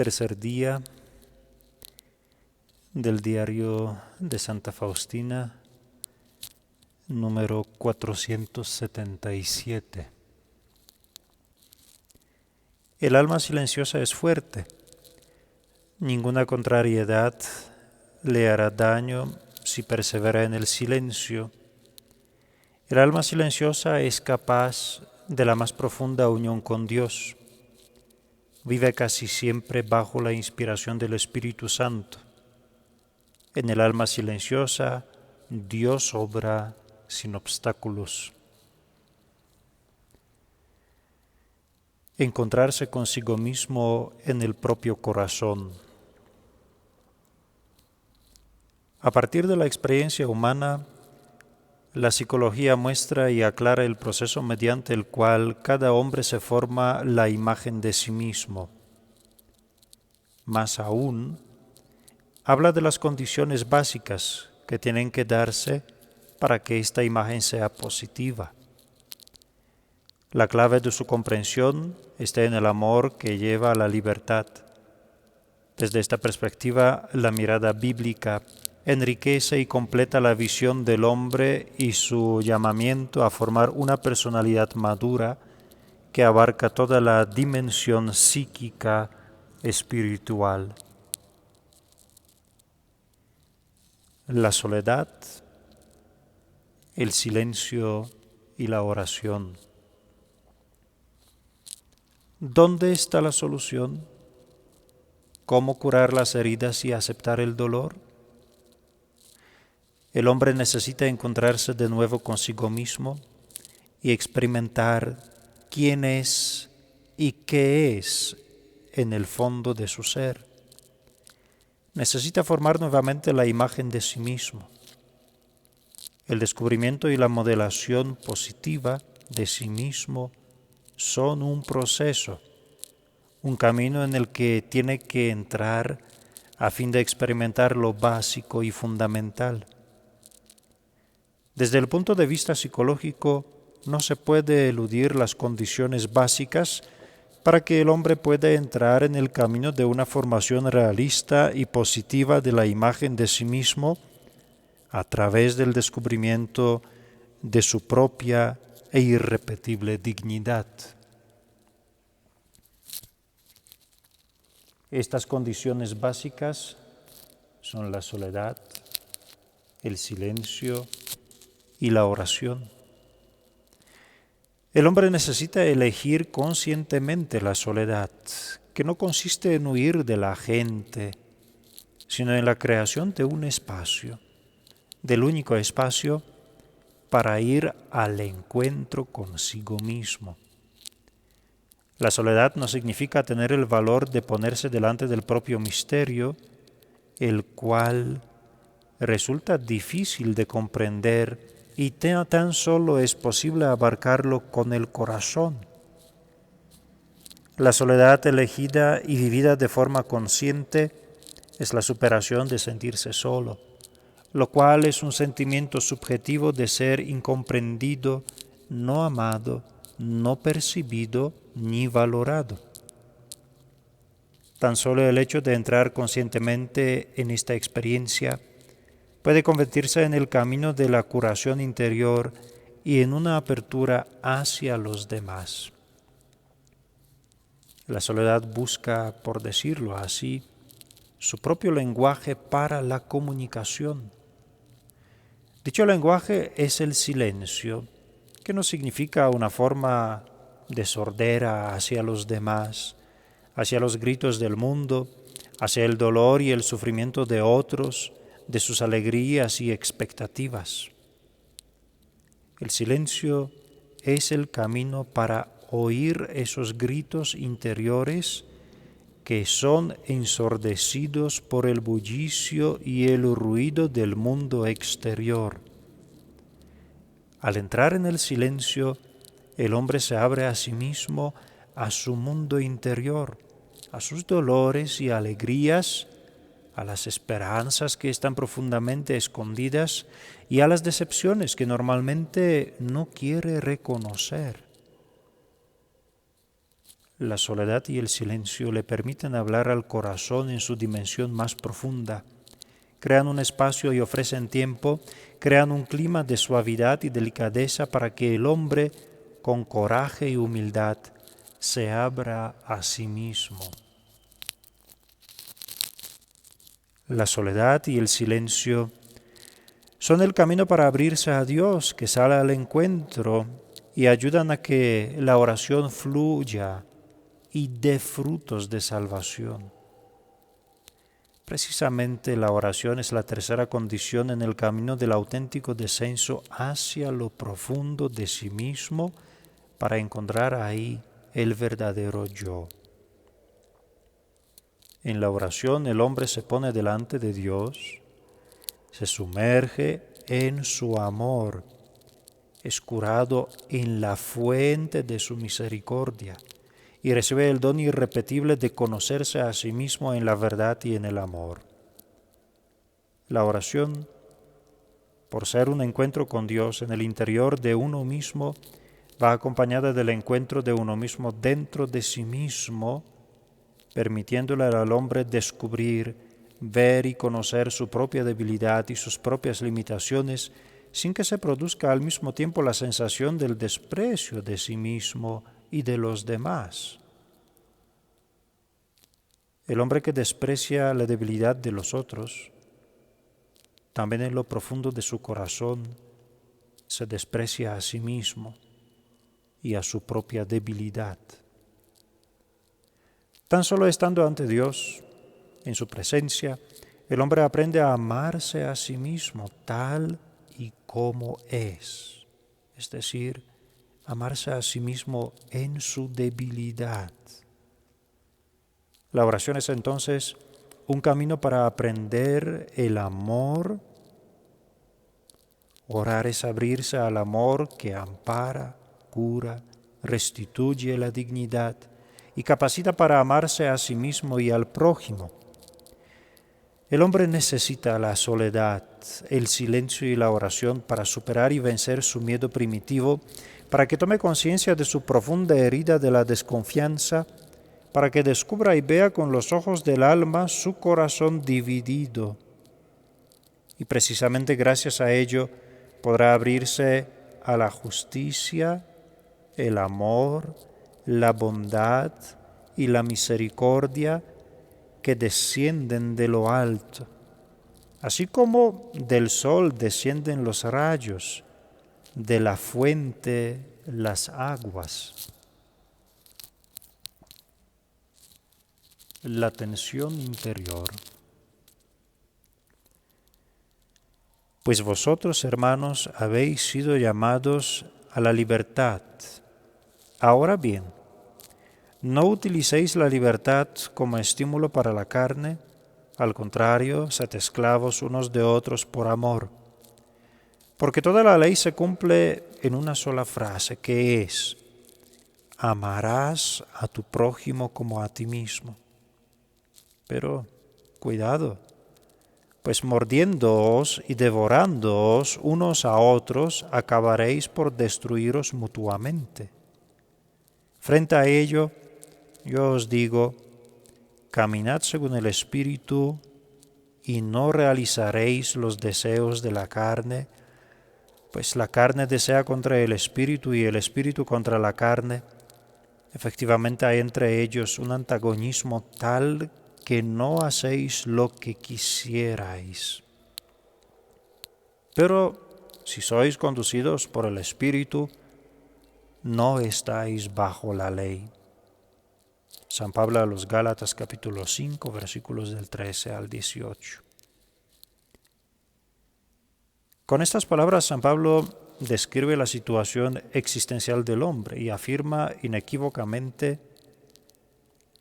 Tercer día del diario de Santa Faustina, número 477. El alma silenciosa es fuerte. Ninguna contrariedad le hará daño si persevera en el silencio. El alma silenciosa es capaz de la más profunda unión con Dios. Vive casi siempre bajo la inspiración del Espíritu Santo. En el alma silenciosa, Dios obra sin obstáculos. Encontrarse consigo mismo en el propio corazón. A partir de la experiencia humana, la psicología muestra y aclara el proceso mediante el cual cada hombre se forma la imagen de sí mismo. Más aún, habla de las condiciones básicas que tienen que darse para que esta imagen sea positiva. La clave de su comprensión está en el amor que lleva a la libertad. Desde esta perspectiva, la mirada bíblica enriquece y completa la visión del hombre y su llamamiento a formar una personalidad madura que abarca toda la dimensión psíquica espiritual. La soledad, el silencio y la oración. ¿Dónde está la solución? ¿Cómo curar las heridas y aceptar el dolor? El hombre necesita encontrarse de nuevo consigo mismo y experimentar quién es y qué es en el fondo de su ser. Necesita formar nuevamente la imagen de sí mismo. El descubrimiento y la modelación positiva de sí mismo son un proceso, un camino en el que tiene que entrar a fin de experimentar lo básico y fundamental. Desde el punto de vista psicológico, no se puede eludir las condiciones básicas para que el hombre pueda entrar en el camino de una formación realista y positiva de la imagen de sí mismo a través del descubrimiento de su propia e irrepetible dignidad. Estas condiciones básicas son la soledad, el silencio y la oración. El hombre necesita elegir conscientemente la soledad, que no consiste en huir de la gente, sino en la creación de un espacio, del único espacio para ir al encuentro consigo mismo. La soledad no significa tener el valor de ponerse delante del propio misterio, el cual resulta difícil de comprender y tan solo es posible abarcarlo con el corazón. La soledad elegida y vivida de forma consciente es la superación de sentirse solo, lo cual es un sentimiento subjetivo de ser incomprendido, no amado, no percibido ni valorado. Tan solo el hecho de entrar conscientemente en esta experiencia puede convertirse en el camino de la curación interior y en una apertura hacia los demás. La soledad busca, por decirlo así, su propio lenguaje para la comunicación. Dicho lenguaje es el silencio, que no significa una forma de sordera hacia los demás, hacia los gritos del mundo, hacia el dolor y el sufrimiento de otros, de sus alegrías y expectativas. El silencio es el camino para oír esos gritos interiores que son ensordecidos por el bullicio y el ruido del mundo exterior. Al entrar en el silencio, el hombre se abre a sí mismo, a su mundo interior, a sus dolores y alegrías, a las esperanzas que están profundamente escondidas y a las decepciones que normalmente no quiere reconocer. La soledad y el silencio le permiten hablar al corazón en su dimensión más profunda. Crean un espacio y ofrecen tiempo, crean un clima de suavidad y delicadeza para que el hombre, con coraje y humildad, se abra a sí mismo. La soledad y el silencio son el camino para abrirse a Dios, que sale al encuentro y ayudan a que la oración fluya y dé frutos de salvación. Precisamente la oración es la tercera condición en el camino del auténtico descenso hacia lo profundo de sí mismo para encontrar ahí el verdadero yo. En la oración el hombre se pone delante de Dios, se sumerge en su amor, es curado en la fuente de su misericordia y recibe el don irrepetible de conocerse a sí mismo en la verdad y en el amor. La oración, por ser un encuentro con Dios en el interior de uno mismo, va acompañada del encuentro de uno mismo dentro de sí mismo, permitiéndole al hombre descubrir, ver y conocer su propia debilidad y sus propias limitaciones, sin que se produzca al mismo tiempo la sensación del desprecio de sí mismo y de los demás. El hombre que desprecia la debilidad de los otros, también en lo profundo de su corazón, se desprecia a sí mismo y a su propia debilidad. Tan solo estando ante Dios, en su presencia, el hombre aprende a amarse a sí mismo tal y como es decir, amarse a sí mismo en su debilidad. La oración es entonces un camino para aprender el amor. Orar es abrirse al amor que ampara, cura, restituye la dignidad y capacita para amarse a sí mismo y al prójimo. El hombre necesita la soledad, el silencio y la oración para superar y vencer su miedo primitivo, para que tome conciencia de su profunda herida de la desconfianza, para que descubra y vea con los ojos del alma su corazón dividido. Y precisamente gracias a ello podrá abrirse a la justicia, el amor, la bondad y la misericordia que descienden de lo alto, así como del sol descienden los rayos, de la fuente las aguas. La tensión interior. Pues vosotros, hermanos, habéis sido llamados a la libertad. Ahora bien, no utilicéis la libertad como estímulo para la carne, al contrario, sed esclavos unos de otros por amor. Porque toda la ley se cumple en una sola frase, que es: amarás a tu prójimo como a ti mismo. Pero, cuidado, pues mordiéndoos y devorándoos unos a otros, acabaréis por destruiros mutuamente. Frente a ello, yo os digo, caminad según el Espíritu y no realizaréis los deseos de la carne, pues la carne desea contra el Espíritu y el Espíritu contra la carne. Efectivamente hay entre ellos un antagonismo tal que no hacéis lo que quisierais. Pero si sois conducidos por el Espíritu, no estáis bajo la ley. San Pablo a los Gálatas capítulo 5, versículos del 13 al 18. Con estas palabras San Pablo describe la situación existencial del hombre y afirma inequívocamente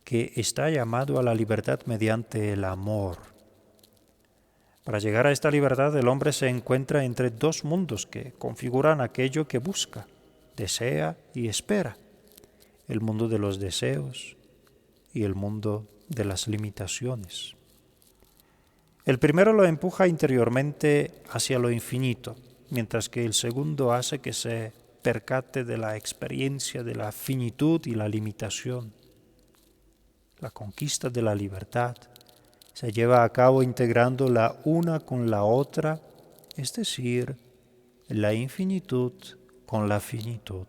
que está llamado a la libertad mediante el amor. Para llegar a esta libertad, el hombre se encuentra entre dos mundos que configuran aquello que busca, desea y espera: el mundo de los deseos y el mundo de las limitaciones. El primero lo empuja interiormente hacia lo infinito, mientras que el segundo hace que se percate de la experiencia de la finitud y la limitación. la conquista de la libertad, se lleva a cabo integrando la una con la otra, es decir, la infinitud con la finitud.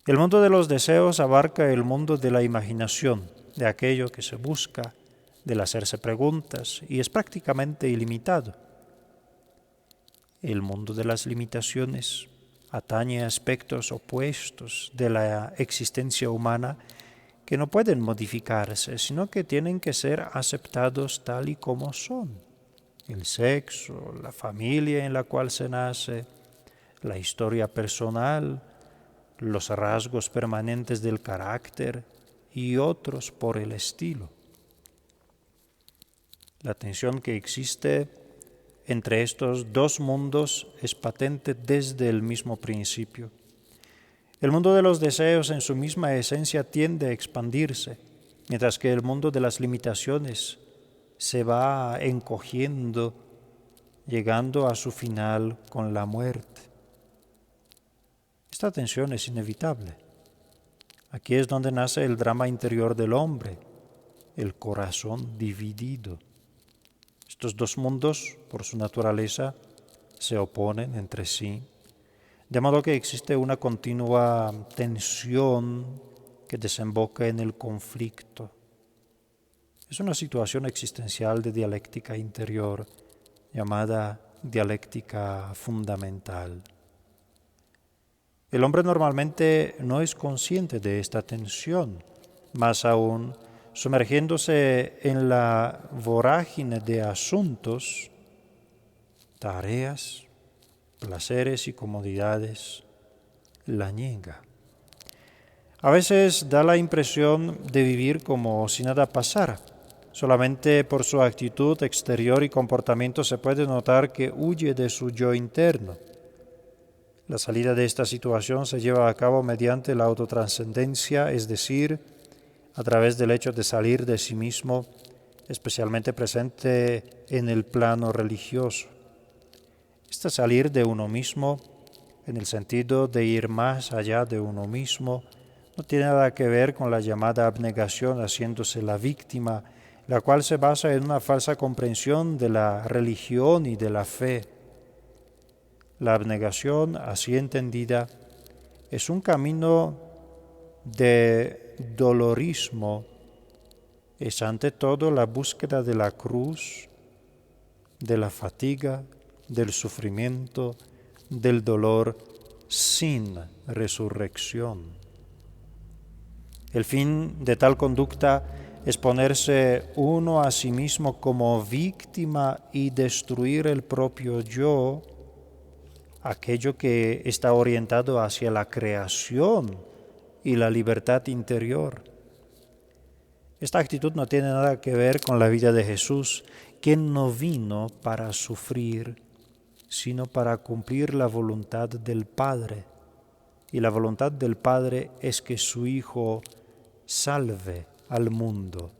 El mundo de los deseos abarca el mundo de la imaginación, de aquello que se busca, del hacerse preguntas, y es prácticamente ilimitado. El mundo de las limitaciones atañe a aspectos opuestos de la existencia humana que no pueden modificarse, sino que tienen que ser aceptados tal y como son. El sexo, la familia en la cual se nace, la historia personal, los rasgos permanentes del carácter y otros por el estilo. La tensión que existe entre estos dos mundos es patente desde el mismo principio. El mundo de los deseos en su misma esencia tiende a expandirse, mientras que el mundo de las limitaciones se va encogiendo, llegando a su final con la muerte. Esta tensión es inevitable. Aquí es donde nace el drama interior del hombre, el corazón dividido. Estos dos mundos, por su naturaleza, se oponen entre sí, de modo que existe una continua tensión que desemboca en el conflicto. Es una situación existencial de dialéctica interior, llamada dialéctica fundamental. El hombre normalmente no es consciente de esta tensión, más aún, sumergiéndose en la vorágine de asuntos, tareas, placeres y comodidades, la niega. A veces da la impresión de vivir como si nada pasara. Solamente por su actitud exterior y comportamiento se puede notar que huye de su yo interno. La salida de esta situación se lleva a cabo mediante la autotranscendencia, es decir, a través del hecho de salir de sí mismo, especialmente presente en el plano religioso. Este salir de uno mismo, en el sentido de ir más allá de uno mismo, no tiene nada que ver con la llamada abnegación haciéndose la víctima, la cual se basa en una falsa comprensión de la religión y de la fe. La abnegación, así entendida, es un camino de dolorismo, es ante todo la búsqueda de la cruz, de la fatiga, del sufrimiento, del dolor sin resurrección. El fin de tal conducta es ponerse uno a sí mismo como víctima y destruir el propio yo, aquello que está orientado hacia la creación y la libertad interior. Esta actitud no tiene nada que ver con la vida de Jesús, quien no vino para sufrir, sino para cumplir la voluntad del Padre. Y la voluntad del Padre es que su Hijo salve al mundo.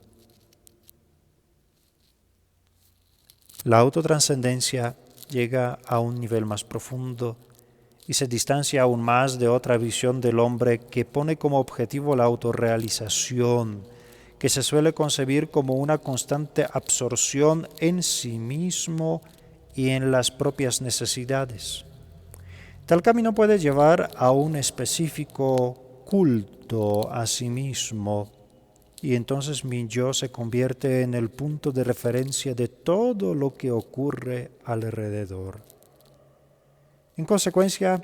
La autotranscendencia llega a un nivel más profundo y se distancia aún más de otra visión del hombre que pone como objetivo la autorrealización, que se suele concebir como una constante absorción en sí mismo y en las propias necesidades. Tal camino puede llevar a un específico culto a sí mismo, y entonces mi yo se convierte en el punto de referencia de todo lo que ocurre alrededor. En consecuencia,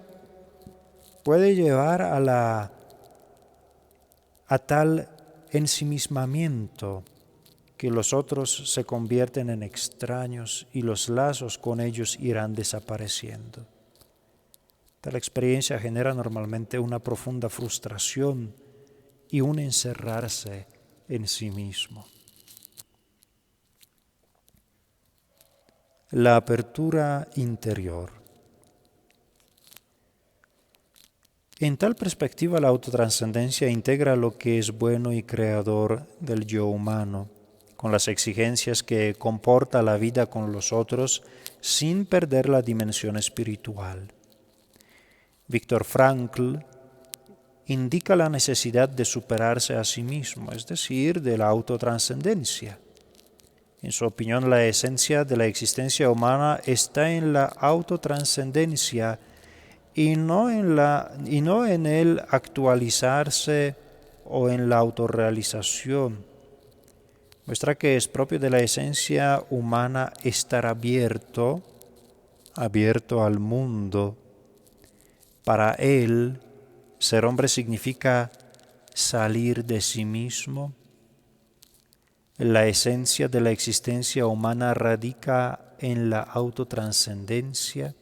puede llevar a tal ensimismamiento que los otros se convierten en extraños y los lazos con ellos irán desapareciendo. Tal experiencia genera normalmente una profunda frustración y un encerrarse en sí mismo. La apertura interior. En tal perspectiva, la autotranscendencia integra lo que es bueno y creador del yo humano, con las exigencias que comporta la vida con los otros, sin perder la dimensión espiritual. Viktor Frankl indica la necesidad de superarse a sí mismo, es decir, de la autotranscendencia. En su opinión, la esencia de la existencia humana está en la autotranscendencia y no en el actualizarse o en la autorrealización. Muestra que es propio de la esencia humana estar abierto al mundo. Para él, ser hombre significa salir de sí mismo. La esencia de la existencia humana radica en la autotranscendencia.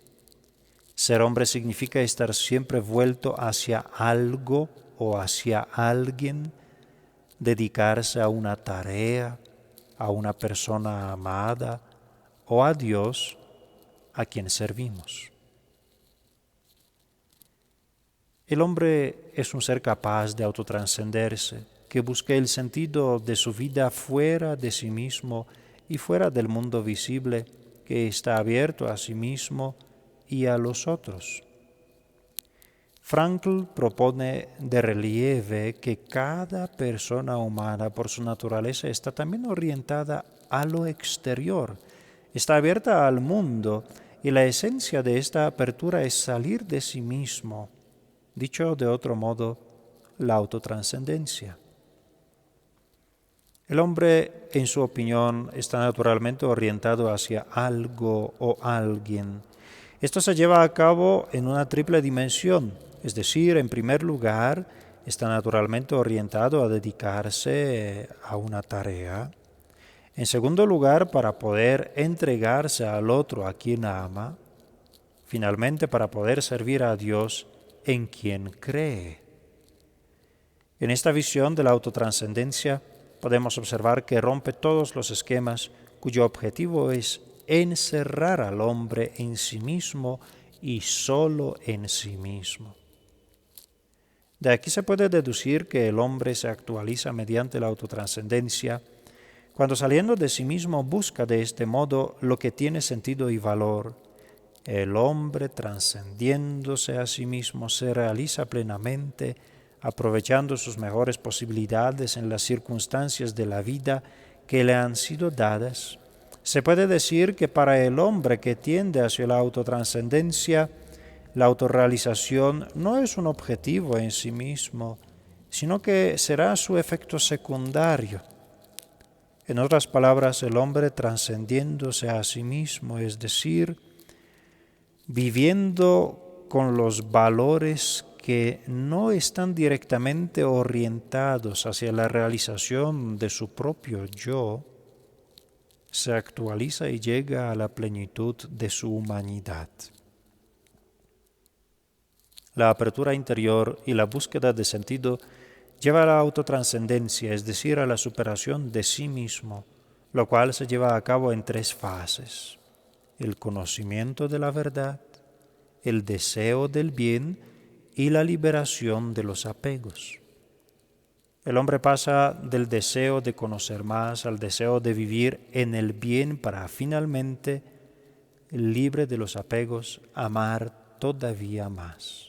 Ser hombre significa estar siempre vuelto hacia algo o hacia alguien, dedicarse a una tarea, a una persona amada o a Dios a quien servimos. El hombre es un ser capaz de autotranscenderse, que busca el sentido de su vida fuera de sí mismo y fuera del mundo visible, que está abierto a sí mismo y a los otros. Frankl propone de relieve que cada persona humana por su naturaleza está también orientada a lo exterior, está abierta al mundo y la esencia de esta apertura es salir de sí mismo. Dicho de otro modo, la autotranscendencia. El hombre, en su opinión, está naturalmente orientado hacia algo o alguien. Esto se lleva a cabo en una triple dimensión, es decir, en primer lugar, está naturalmente orientado a dedicarse a una tarea. En segundo lugar, para poder entregarse al otro a quien ama. Finalmente, para poder servir a Dios en quien cree. En esta visión de la autotranscendencia podemos observar que rompe todos los esquemas cuyo objetivo es encerrar al hombre en sí mismo y solo en sí mismo. De aquí se puede deducir que el hombre se actualiza mediante la autotranscendencia cuando saliendo de sí mismo busca de este modo lo que tiene sentido y valor. El hombre, trascendiéndose a sí mismo, se realiza plenamente, aprovechando sus mejores posibilidades en las circunstancias de la vida que le han sido dadas. Se puede decir que para el hombre que tiende hacia la autotranscendencia, la autorrealización no es un objetivo en sí mismo, sino que será su efecto secundario. En otras palabras, el hombre trascendiéndose a sí mismo, es decir, viviendo con los valores que no están directamente orientados hacia la realización de su propio yo, se actualiza y llega a la plenitud de su humanidad. La apertura interior y la búsqueda de sentido lleva a la autotranscendencia, es decir, a la superación de sí mismo, lo cual se lleva a cabo en tres fases: el conocimiento de la verdad, el deseo del bien y la liberación de los apegos. El hombre pasa del deseo de conocer más al deseo de vivir en el bien para finalmente, libre de los apegos, amar todavía más.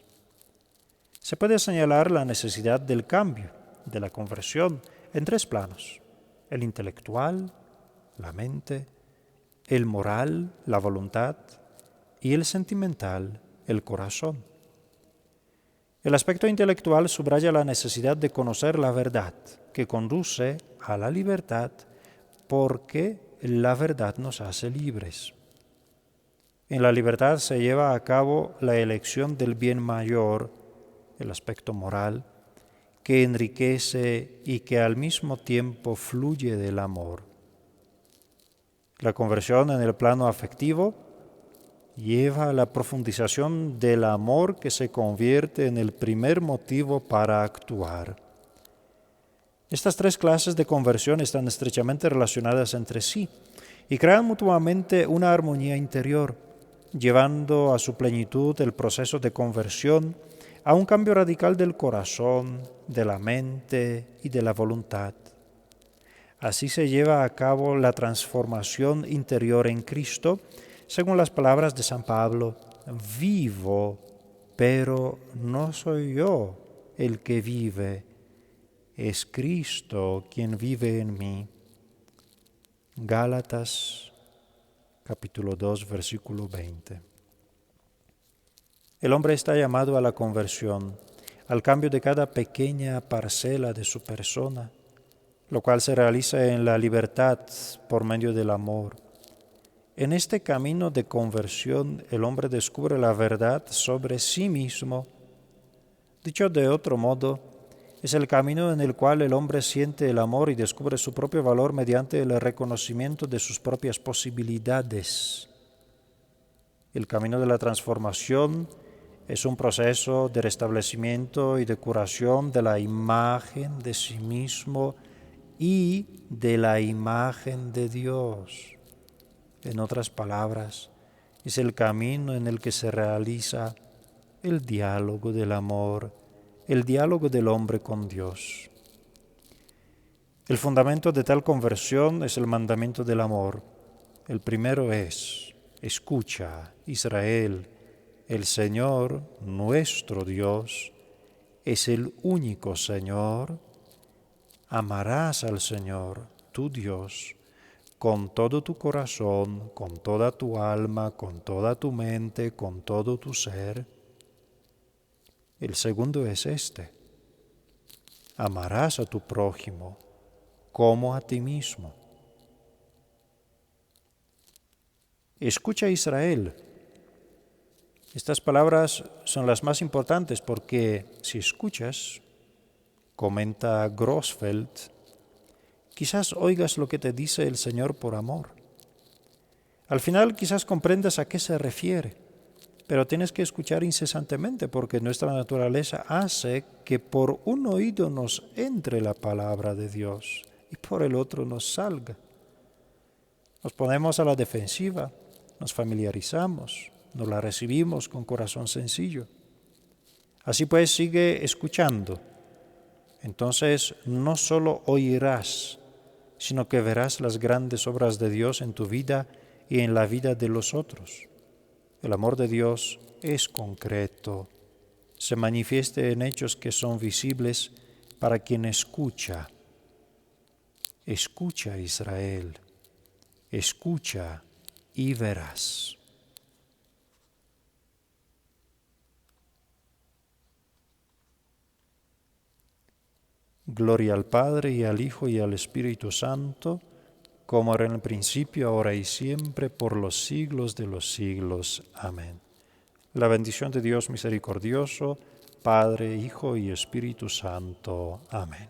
Se puede señalar la necesidad del cambio, de la conversión, en tres planos: el intelectual, la mente, el moral, la voluntad, y el sentimental, el corazón. El aspecto intelectual subraya la necesidad de conocer la verdad, que conduce a la libertad, porque la verdad nos hace libres. En la libertad se lleva a cabo la elección del bien mayor, el aspecto moral, que enriquece y que al mismo tiempo fluye del amor. La conversión en el plano afectivo lleva a la profundización del amor que se convierte en el primer motivo para actuar. Estas tres clases de conversión están estrechamente relacionadas entre sí y crean mutuamente una armonía interior, llevando a su plenitud el proceso de conversión a un cambio radical del corazón, de la mente y de la voluntad. Así se lleva a cabo la transformación interior en Cristo, según las palabras de San Pablo: vivo, pero no soy yo el que vive, es Cristo quien vive en mí. Gálatas capítulo 2, versículo 20. El hombre está llamado a la conversión, al cambio de cada pequeña parcela de su persona, lo cual se realiza en la libertad por medio del amor. En este camino de conversión, el hombre descubre la verdad sobre sí mismo. Dicho de otro modo, es el camino en el cual el hombre siente el amor y descubre su propio valor mediante el reconocimiento de sus propias posibilidades. El camino de la transformación es un proceso de restablecimiento y de curación de la imagen de sí mismo y de la imagen de Dios. En otras palabras, es el camino en el que se realiza el diálogo del amor, el diálogo del hombre con Dios. El fundamento de tal conversión es el mandamiento del amor. El primero es: escucha, Israel, el Señor, nuestro Dios, es el único Señor. Amarás al Señor, tu Dios, con todo tu corazón, con toda tu alma, con toda tu mente, con todo tu ser. El segundo es este: amarás a tu prójimo como a ti mismo. Escucha, Israel. Estas palabras son las más importantes porque si escuchas, comenta Grossfeld, quizás oigas lo que te dice el Señor por amor. Al final quizás comprendas a qué se refiere, pero tienes que escuchar incesantemente porque nuestra naturaleza hace que por un oído nos entre la palabra de Dios y por el otro nos salga. Nos ponemos a la defensiva, nos familiarizamos, nos la recibimos con corazón sencillo. Así pues, sigue escuchando. Entonces no solo oirás, sino que verás las grandes obras de Dios en tu vida y en la vida de los otros. El amor de Dios es concreto, se manifiesta en hechos que son visibles para quien escucha. Escucha, Israel, escucha y verás. Gloria al Padre, y al Hijo, y al Espíritu Santo, como era en el principio, ahora y siempre, por los siglos de los siglos. Amén. La bendición de Dios misericordioso, Padre, Hijo y Espíritu Santo. Amén.